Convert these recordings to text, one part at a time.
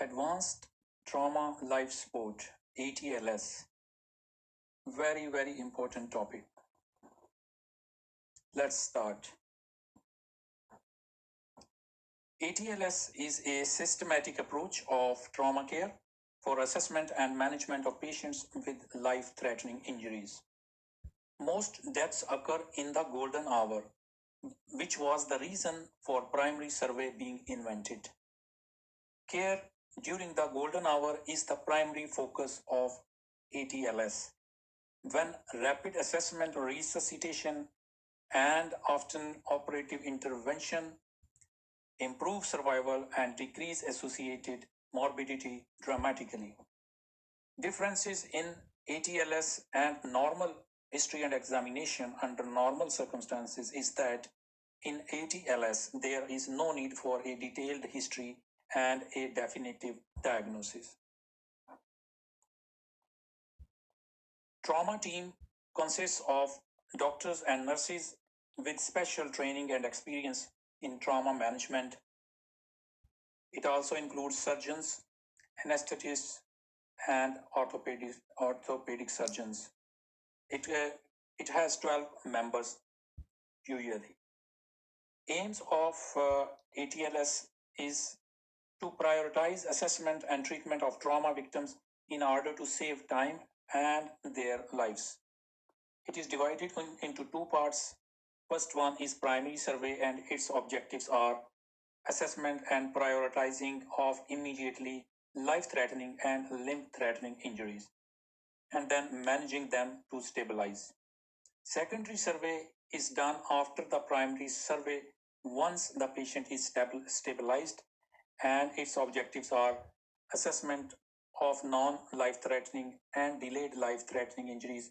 Advanced Trauma Life Support, ATLS. Very, very important topic. Let's start. ATLS is a systematic approach of trauma care for assessment and management of patients with life-threatening injuries. Most deaths occur in the golden hour, which was the reason for primary survey being invented. Care during the golden hour is the primary focus of ATLS. When rapid assessment, resuscitation, and often operative intervention improve survival and decrease associated morbidity dramatically. Differences in ATLS and normal history and examination under normal circumstances is that in ATLS there is no need for a detailed history and a definitive diagnosis. Trauma team consists of doctors and nurses with special training and experience in trauma management. It also includes surgeons, anesthetists, and orthopedic surgeons. It has 12 members usually. Aims of ATLS is to prioritize assessment and treatment of trauma victims in order to save time and their lives. It is divided into two parts. First one is primary survey, and its objectives are assessment and prioritizing of immediately life-threatening and limb-threatening injuries, and then managing them to stabilize. Secondary survey is done after the primary survey once the patient is stabilized, and its objectives are assessment of non-life-threatening and delayed life-threatening injuries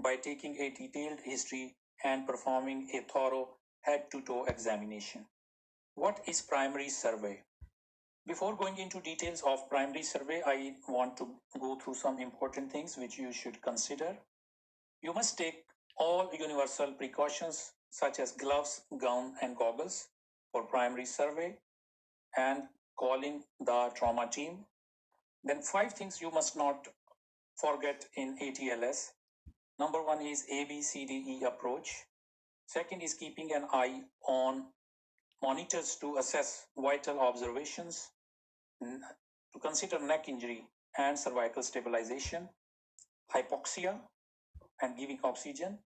by taking a detailed history and performing a thorough head-to-toe examination. What is primary survey? Before going into details of primary survey, I want to go through some important things which you should consider. You must take all universal precautions such as gloves, gown, and goggles for primary survey and calling the trauma team. Then 5 things you must not forget in ATLS. Number 1 is ABCDE approach. Second is keeping an eye on monitors to assess vital observations, to consider neck injury and cervical stabilization, hypoxia and giving oxygen,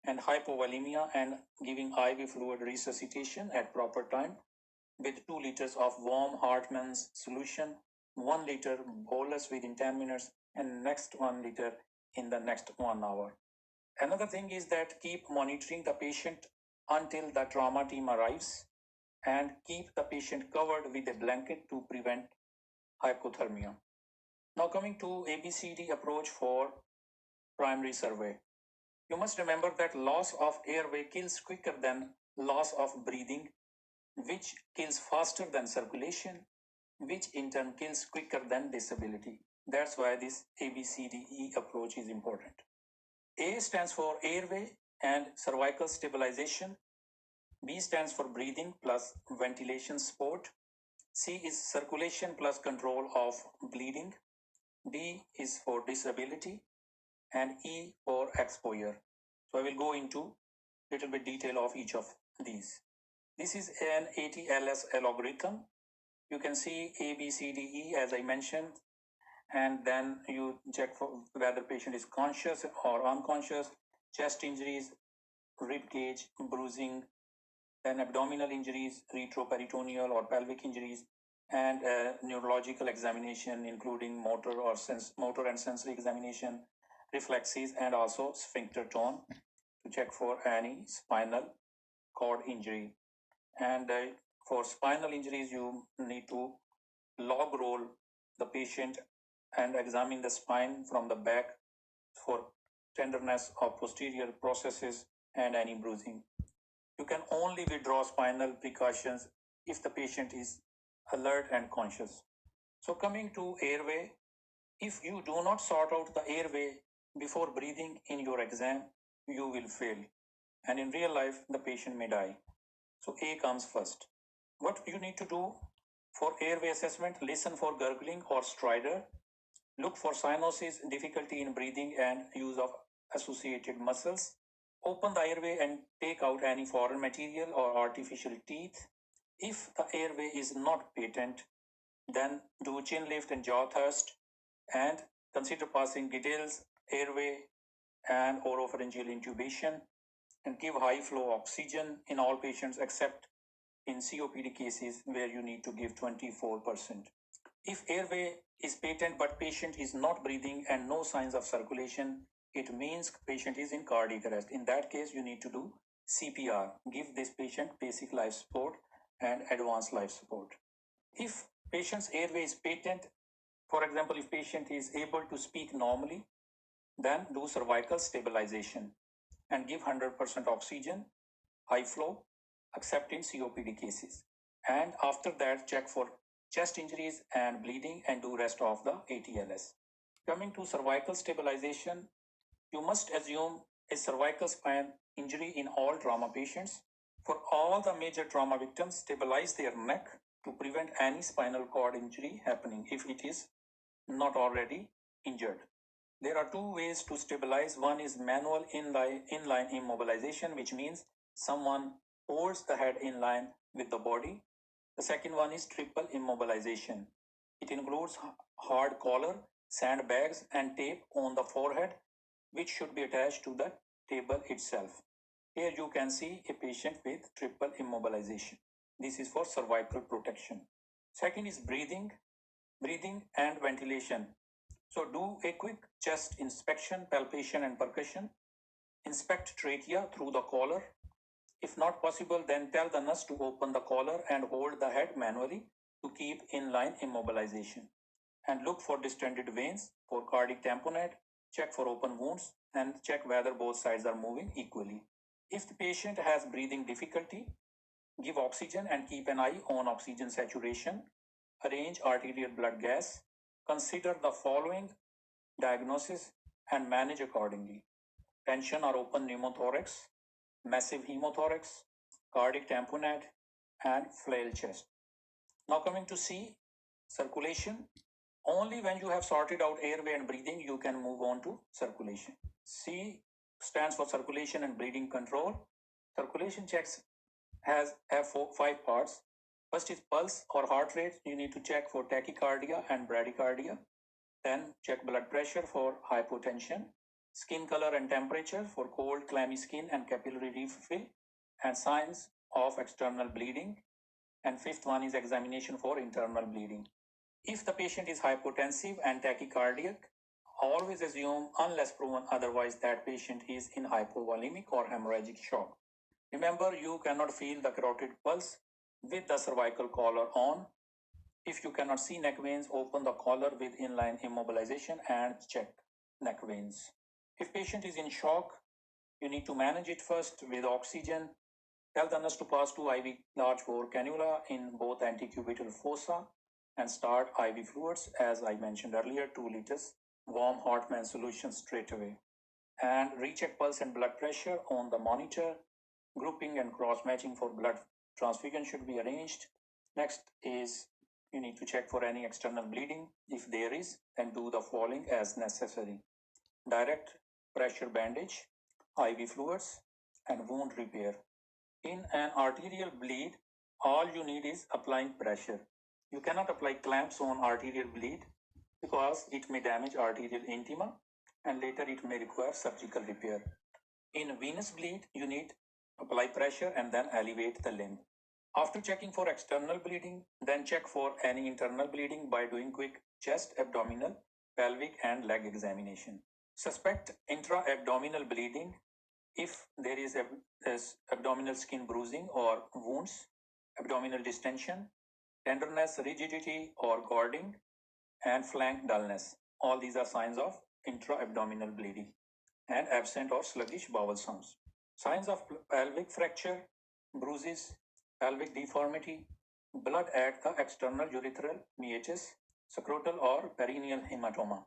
and hypovolemia and giving IV fluid resuscitation at proper time with 2 liters of warm Hartmann's solution, 1 liter bolus within 10 minutes, and next 1 liter in the next 1 hour. Another thing is that keep monitoring the patient until the trauma team arrives, and keep the patient covered with a blanket to prevent hypothermia. Now coming to ABCD approach for primary survey. You must remember that loss of airway kills quicker than loss of breathing, which kills faster than circulation, which in turn kills quicker than disability. That's why this ABCDE approach is important. A stands for airway and cervical stabilization. B stands for breathing plus ventilation support. C is circulation plus control of bleeding. D is for disability, and E for exposure. So I will go into little bit detail of each of these. This is an ATLS algorithm. You can see A, B, C, D, E as I mentioned, and then you check for whether patient is conscious or unconscious, chest injuries, rib cage, bruising, then abdominal injuries, retroperitoneal or pelvic injuries, and neurological examination including motor and sensory examination, reflexes, and also sphincter tone to check for any spinal cord injury. And for spinal injuries, you need to log roll the patient and examine the spine from the back for tenderness of posterior processes and any bruising. You can only withdraw spinal precautions if the patient is alert and conscious. So coming to airway, if you do not sort out the airway before breathing in your exam, you will fail. And in real life, the patient may die. So A comes first. What you need to do For airway assessment, listen for gurgling or stridor. Look for cyanosis, difficulty in breathing, and use of associated muscles. Open the airway and take out any foreign material or artificial teeth. If the airway is not patent, then do chin lift and jaw thrust, and consider passing details, airway, and oropharyngeal intubation, and give high flow oxygen in all patients except in COPD cases where you need to give 24%. If airway is patent but patient is not breathing and no signs of circulation, it means patient is in cardiac arrest. In that case, you need to do CPR. Give this patient basic life support and advanced life support. If patient's airway is patent, for example, if patient is able to speak normally, then do cervical stabilization and give 100% oxygen, high flow, except in COPD cases. And after that, check for chest injuries and bleeding and do rest of the ATLS. Coming to cervical stabilization, you must assume a cervical spine injury in all trauma patients. For all the major trauma victims, stabilize their neck to prevent any spinal cord injury happening if it is not already injured. There are two ways to stabilize. One is manual inline immobilization, which means someone holds the head in line with the body. The second one is triple immobilization. It includes hard collar, sandbags, and tape on the forehead, which should be attached to the table itself. Here you can see a patient with triple immobilization. This is for cervical protection. Second is breathing and ventilation. So do a quick chest inspection, palpation, and percussion. Inspect trachea through the collar. If not possible, then tell the nurse to open the collar and hold the head manually to keep inline immobilization. And look for distended veins for cardiac tamponade. Check for open wounds and check whether both sides are moving equally. If the patient has breathing difficulty, give oxygen and keep an eye on oxygen saturation. Arrange arterial blood gas. Consider the following diagnosis and manage accordingly: tension or open pneumothorax, massive hemothorax, cardiac tamponade, and flail chest. Now coming to C, circulation. Only when you have sorted out airway and breathing, you can move on to circulation. C stands for circulation and bleeding control. Circulation checks have 5 parts. First is pulse or heart rate. You need to check for tachycardia and bradycardia. Then check blood pressure for hypotension. Skin color and temperature for cold, clammy skin and capillary refill, and signs of external bleeding. And fifth one is examination for internal bleeding. If the patient is hypotensive and tachycardic, always assume, unless proven otherwise, that patient is in hypovolemic or hemorrhagic shock. Remember, you cannot feel the carotid pulse with the cervical collar on. If you cannot see neck veins, open the collar with inline immobilization and check neck veins. If patient is in shock, you need to manage it first with oxygen. Tell the nurse to pass 2 IV large bore cannula in both antecubital fossa and start IV fluids, as I mentioned earlier, 2 liters warm Hartmann solution straight away. And recheck pulse and blood pressure on the monitor. Grouping and cross matching for blood transfusion should be arranged. Next is you need to check for any external bleeding. If there is, then do the following as necessary: direct pressure bandage, IV fluids, and wound repair. In an arterial bleed, all you need is applying pressure. You cannot apply clamps on arterial bleed because it may damage arterial intima and later it may require surgical repair. In venous bleed, you need apply pressure and then elevate the limb. After checking for external bleeding, then check for any internal bleeding by doing quick chest, abdominal, pelvic, and leg examination. Suspect intra-abdominal bleeding if there is abdominal skin bruising or wounds, abdominal distension, tenderness, rigidity, or guarding, and flank dullness. All these are signs of intra-abdominal bleeding and absent or sluggish bowel sounds. Signs of pelvic fracture, bruises, pelvic deformity, blood at the external urethral meatus, scrotal or perineal hematoma,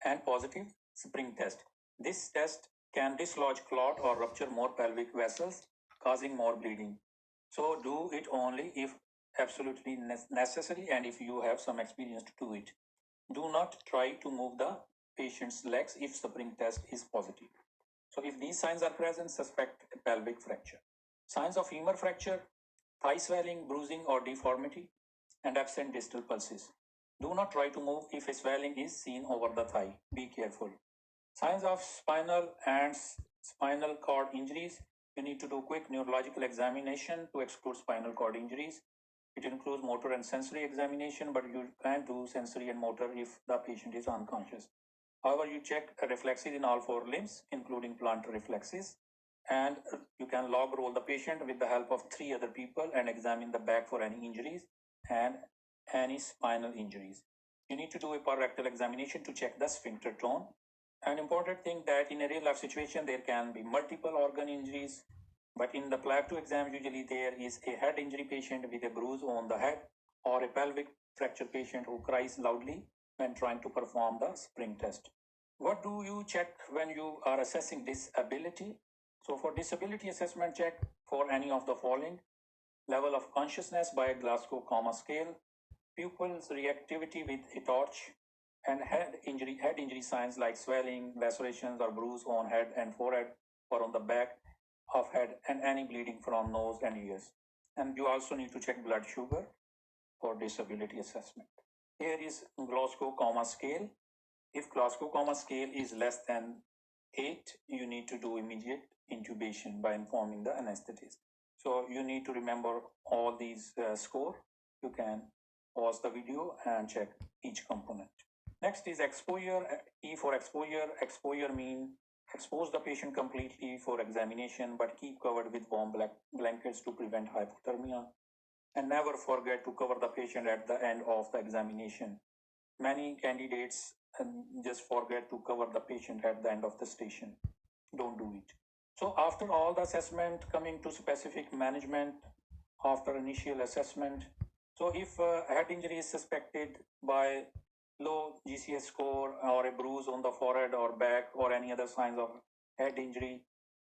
and positive spring test. This test can dislodge clot or rupture more pelvic vessels, causing more bleeding. So do it only if absolutely necessary, and if you have some experience to do it. Do not try to move the patient's legs if spring test is positive. So if these signs are present, suspect a pelvic fracture. Signs of femur fracture: thigh swelling, bruising or deformity, and absent distal pulses. Do not try to move if a swelling is seen over the thigh. Be careful. Signs of spinal and spinal cord injuries. You need to do quick neurological examination to exclude spinal cord injuries. It includes motor and sensory examination, but you can't do sensory and motor if the patient is unconscious. However, you check reflexes in all four limbs, including plantar reflexes, and you can log roll the patient with the help of three other people and examine the back for any injuries and any spinal injuries. You need to do a parrectal examination to check the sphincter tone. An important thing that in a real life situation, there can be multiple organ injuries, but in the Plab 2 exam, usually there is a head injury patient with a bruise on the head or a pelvic fracture patient who cries loudly when trying to perform the spring test. What do you check when you are assessing disability? So for disability assessment, check for any of the following: level of consciousness by Glasgow Coma Scale, pupils reactivity with a torch, and head injury signs like swelling, lacerations or bruise on head and forehead or on the back of head, and any bleeding from nose and ears. And you also need to check blood sugar for disability assessment. Here is Glasgow Coma Scale. If Glasgow Coma Scale is less than 8, you need to do immediate intubation by informing the anesthetist. So you need to remember all these score. You can pause the video and check each component. Next is exposure. E for exposure. Exposure means expose the patient completely for examination, but keep covered with warm blankets to prevent hypothermia. And never forget to cover the patient at the end of the examination. Many candidates just forget to cover the patient at the end of the station. Don't do it. So after all the assessment, coming to specific management after initial assessment. So if head injury is suspected by low GCS score or a bruise on the forehead or back or any other signs of head injury,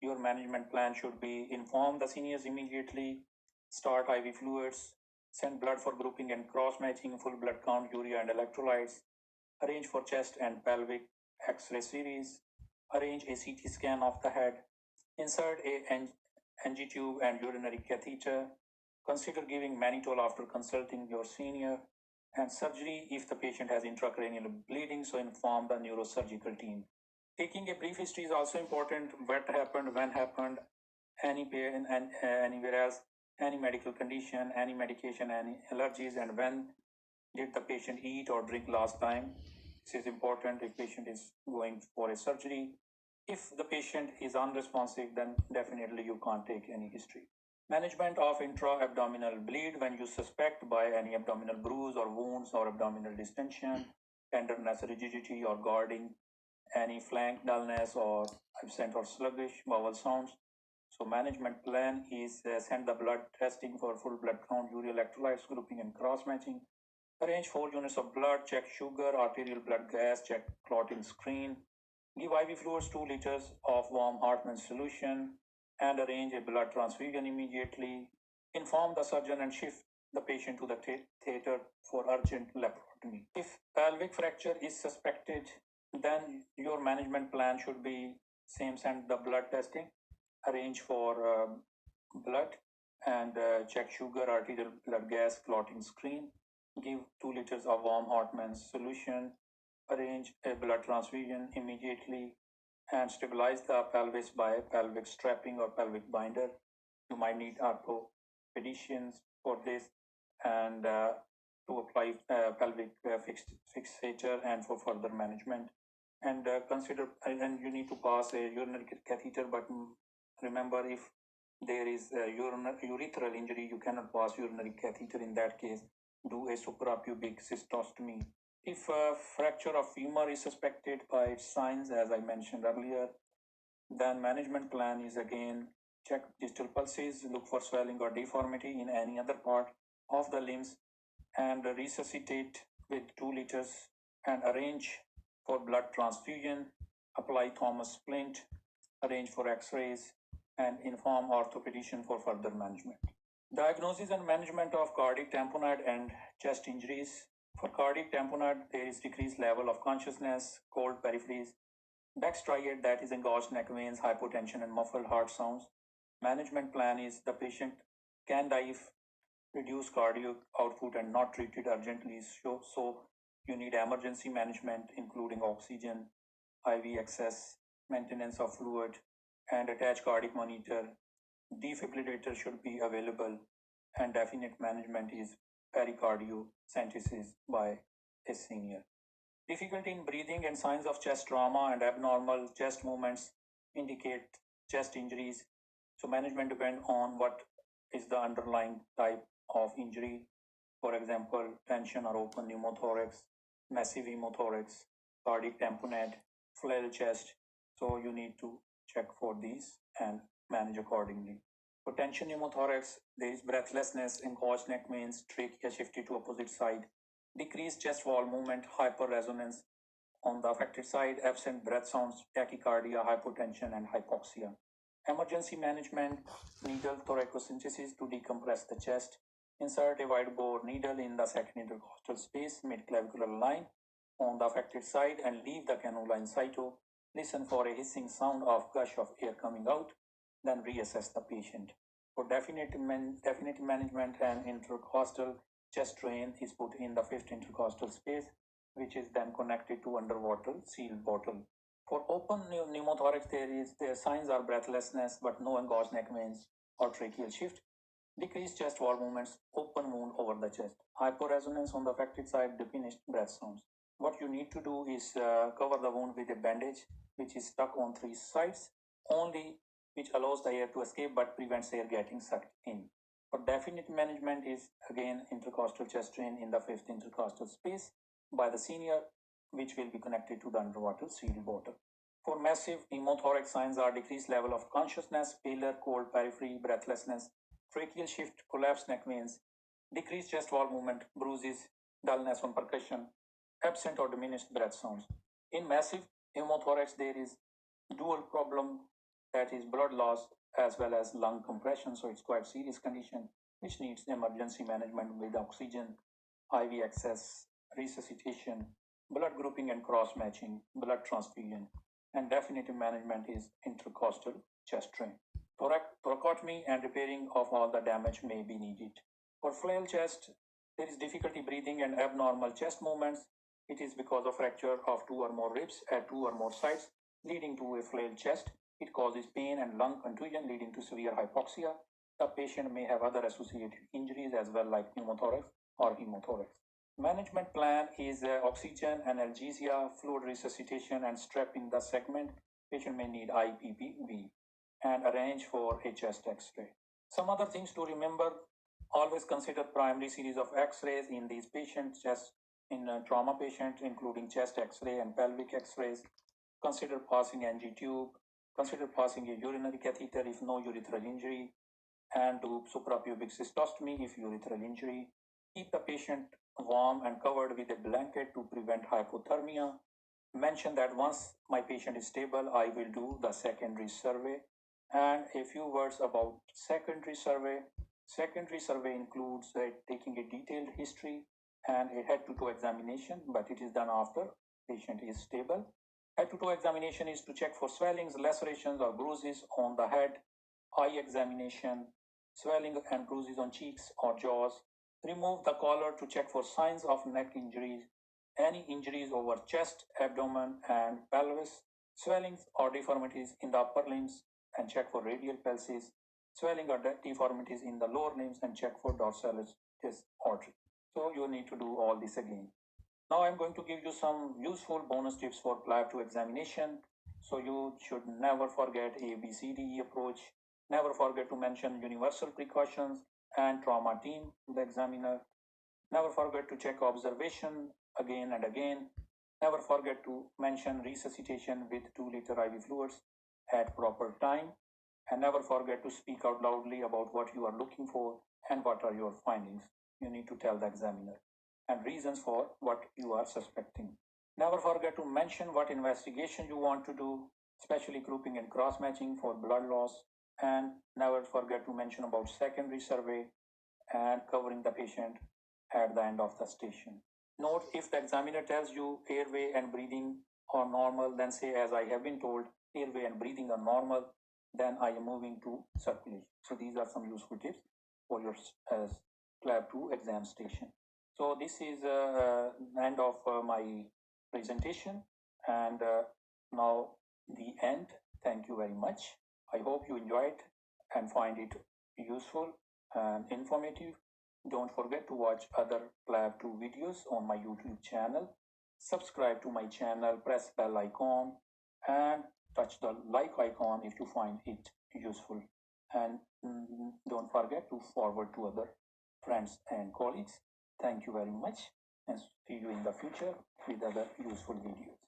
your management plan should be: inform the seniors immediately, start IV fluids, send blood for grouping and cross-matching, full blood count, urea and electrolytes, arrange for chest and pelvic X-ray series, arrange a CT scan of the head, insert a NG tube and urinary catheter, consider giving mannitol after consulting your senior, and surgery if the patient has intracranial bleeding, so inform the neurosurgical team. Taking a brief history is also important: what happened, when happened, any pain, and anywhere else, any medical condition, any medication, any allergies, and when did the patient eat or drink last time. This is important if patient is going for a surgery. If the patient is unresponsive, then definitely you can't take any history. Management of intra-abdominal bleed: when you suspect by any abdominal bruise or wounds or abdominal distension, tenderness, rigidity or guarding, any flank dullness or absent or sluggish bowel sounds. So management plan is send the blood testing for full blood count, urea electrolytes, grouping and cross matching. Arrange 4 units of blood, check sugar, arterial blood gas, check clotting screen. Give IV fluids 2 liters of warm Hartmann solution, and arrange a blood transfusion immediately. Inform the surgeon and shift the patient to the theater for urgent laparotomy. If pelvic fracture is suspected, then your management plan should be same: send the blood testing, arrange for blood, and check sugar, arterial blood gas, clotting screen. Give 2 liters of warm Hartmann solution, arrange a blood transfusion immediately, and stabilize the pelvis by pelvic strapping or pelvic binder. You might need orthopedicians for this, and to apply pelvic fixator and for further management. And consider, and you need to pass a urinary catheter, but remember, if there is a urethral injury, you cannot pass urinary catheter. In that case, do a suprapubic cystostomy. If a fracture of femur is suspected by its signs, as I mentioned earlier, then management plan is again: check distal pulses, look for swelling or deformity in any other part of the limbs, and resuscitate with 2 liters, and arrange for blood transfusion, apply Thomas splint, arrange for x-rays, and inform orthopedician for further management. Diagnosis and management of cardiac tamponade and chest injuries. For cardiac tamponade, there is decreased level of consciousness, cold peripheries, dextriad, that is engorged neck veins, hypotension, and muffled heart sounds. Management plan is the patient can die if reduced cardiac output and not treated urgently. So you need emergency management, including oxygen, IV access, maintenance of fluid, and attached cardiac monitor. Defibrillator should be available, and definite management is pericardiocentesis by a senior. Difficulty in breathing and signs of chest trauma and abnormal chest movements indicate chest injuries. So management depend on what is the underlying type of injury. For example, tension or open pneumothorax, massive hemothorax, cardiac tamponade, flail chest. So you need to check for these and manage accordingly. For tension pneumothorax, there is breathlessness, engorged neck veins, trachea shifted to opposite side, decreased chest wall movement, hyperresonance on the affected side, absent breath sounds, tachycardia, hypotension, and hypoxia. Emergency management, needle thoracocentesis to decompress the chest, insert a wide bore needle in the second intercostal space, mid-clavicular line on the affected side, and leave the cannula in situ. Listen for a hissing sound of gush of air coming out, then reassess the patient. For definite management, an intercostal chest drain is put in the fifth intercostal space, which is then connected to underwater sealed bottle. For open pneumothorax, their signs are breathlessness, but no engorged neck veins or tracheal shift. Decreased chest wall movements, open wound over the chest. Hyporesonance on the affected side, diminished breath sounds. What you need to do is cover the wound with a bandage, which is stuck on three sides, only which allows the air to escape but prevents air getting sucked in. For definite management is again intercostal chest drain in the fifth intercostal space by the senior, which will be connected to the underwater sealed bottle. For massive pneumothorax, signs are decreased level of consciousness, pallor, cold periphery, breathlessness, tracheal shift, collapsed neck veins, decreased chest wall movement, bruises, dullness on percussion, absent or diminished breath sounds. In massive pneumothorax, there is dual problem, that is blood loss as well as lung compression. So it's quite serious condition which needs emergency management with oxygen, IV access, resuscitation, blood grouping and cross matching, blood transfusion, and definitive management is intercostal chest drain. Thoracotomy and repairing of all the damage may be needed. For flail chest, there is difficulty breathing and abnormal chest movements. It is because of fracture of two or more ribs at two or more sites, leading to a flail chest. It causes pain and lung contusion, leading to severe hypoxia. The patient may have other associated injuries as well, like pneumothorax or hemothorax. Management plan is oxygen, analgesia, fluid resuscitation, and strapping the segment. Patient may need IPPV and arrange for a chest X-ray. Some other things to remember: always consider primary series of X-rays in these patients, just in trauma patients, including chest X-ray and pelvic X-rays. Consider passing NG tube. Consider passing a urinary catheter if no urethral injury, and do suprapubic cystostomy if urethral injury. Keep the patient warm and covered with a blanket to prevent hypothermia. Mention that once my patient is stable, I will do the secondary survey. And a few words about secondary survey. Secondary survey includes taking a detailed history and a head-to-toe examination, but it is done after patient is stable. Head-to-toe examination is to check for swellings, lacerations, or bruises on the head. Eye examination, swelling and bruises on cheeks or jaws. Remove the collar to check for signs of neck injuries, any injuries over chest, abdomen, and pelvis, swellings or deformities in the upper limbs, and check for radial pulses, swelling or deformities in the lower limbs, and check for dorsalis artery. So you need to do all this again. Now I'm going to give you some useful bonus tips for Plab 2 examination. So you should never forget ABCDE approach. Never forget to mention universal precautions and trauma team to the examiner. Never forget to check observation again and again. Never forget to mention resuscitation with 2-liter IV fluids at proper time. And never forget to speak out loudly about what you are looking for and what are your findings. You need to tell the examiner and reasons for what you are suspecting. Never forget to mention what investigation you want to do, especially grouping and cross-matching for blood loss. And never forget to mention about secondary survey and covering the patient at the end of the station. Note, if the examiner tells you airway and breathing are normal, then say, as I have been told, airway and breathing are normal, then I am moving to circulation. So these are some useful tips for your Plab 2 exam station. So this is end of my presentation, and now the end. Thank you very much. I hope you enjoyed and find it useful and informative. Don't forget to watch other Plab 2 videos on my YouTube channel. Subscribe to my channel, press bell icon, and touch the like icon if you find it useful. And don't forget to forward to other friends and colleagues. Thank you very much, and see you in the future with other useful videos.